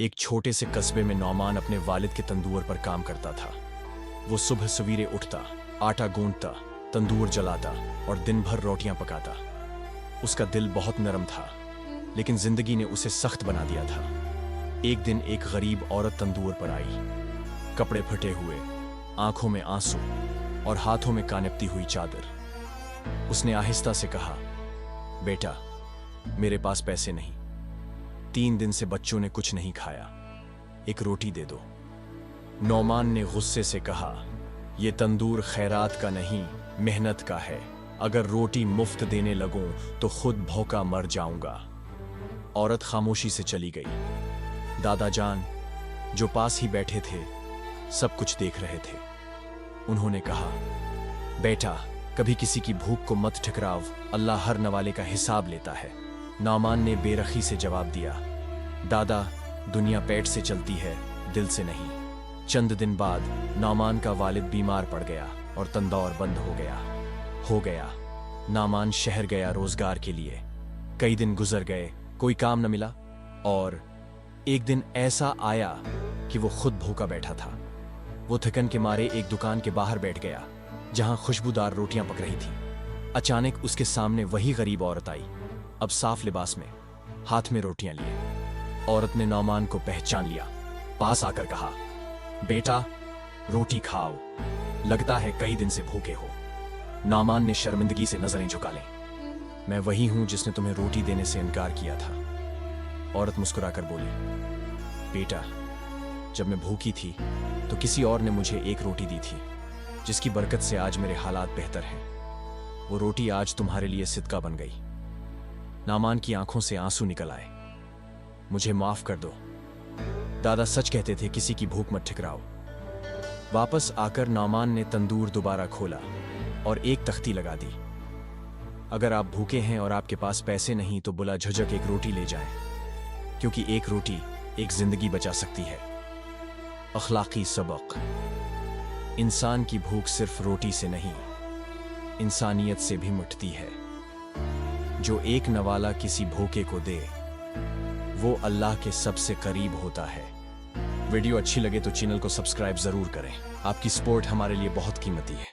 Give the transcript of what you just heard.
एक छोटे से कस्बे में नौमान अपने वालिद के तंदूर पर काम करता था। वो सुबह सवेरे उठता, आटा गूंदता, तंदूर जलाता और दिन भर रोटियां पकाता। उसका दिल बहुत नरम था, लेकिन जिंदगी ने उसे सख्त बना दिया था। एक दिन एक गरीब औरत तंदूर पर आई, कपड़े फटे हुए, आंखों में आंसू और हाथों में कानपती हुई चादर। उसने आहिस्ता से कहा, बेटा, मेरे पास पैसे नहीं, 3 दिन से बच्चों ने कुछ नहीं खाया, एक रोटी दे दो। नौमान ने गुस्से से कहा, यह तंदूर खैरात का नहीं, मेहनत का है। अगर रोटी मुफ्त देने लगूं तो खुद भूखा मर जाऊंगा। औरत खामोशी से चली गई। दादा जान, जो पास ही बैठे थे, सब कुछ देख रहे थे। उन्होंने कहा, बेटा, कभी किसी की भूख को मत ठुकराओ, अल्लाह हर नवाले का हिसाब लेता है। नौमान ने बेरखी से जवाब दिया, दादा, दुनिया पेट से चलती है, दिल से नहीं। चंद दिन बाद नौमान का वालिद बीमार पड़ गया और तंदूर बंद हो गया। नौमान शहर गया रोजगार के लिए। कई दिन गुजर गए, कोई काम न मिला और एक दिन ऐसा आया कि वो खुद भूखा बैठा था। वो थकन के मारे एक दुकान के बाहर बैठ गया, जहां खुशबूदार रोटियां पक रही थीं। अचानक उसके सामने वही गरीब औरत आई, अब साफ लिबास में, हाथ में रोटियां लिए। औरत ने नौमान को पहचान लिया, पास आकर कहा, बेटा, रोटी खाओ, लगता है कई दिन से भूखे हो। नौमान ने शर्मिंदगी से नजरें झुका ली, मैं वही हूं जिसने तुम्हें रोटी देने से इनकार किया था। औरत मुस्कुराकर बोली, बेटा, जब मैं भूखी थी तो किसी और ने मुझे एक रोटी दी थी, जिसकी बरकत से आज मेरे हालात बेहतर हैं। वो रोटी आज तुम्हारे लिए सिदका बन गई। नौमान की आंखों से आंसू निकल आए। मुझे माफ कर दो, दादा सच कहते थे, किसी की भूख मत ठुकराओ। वापस आकर नौमान ने तंदूर दोबारा खोला और एक तख्ती लगा दी, अगर आप भूखे हैं और आपके पास पैसे नहीं तो बुला झिझक एक रोटी ले जाएं, क्योंकि एक रोटी एक जिंदगी बचा सकती है। अखलाकी सबक, इंसान की भूख सिर्फ रोटी से नहीं, इंसानियत से भी मिटती है। जो एक नवाला किसी भूखे को दे, वो अल्लाह के सबसे करीब होता है। वीडियो अच्छी लगे तो चैनल को सब्सक्राइब जरूर करें, आपकी सपोर्ट हमारे लिए बहुत कीमती है।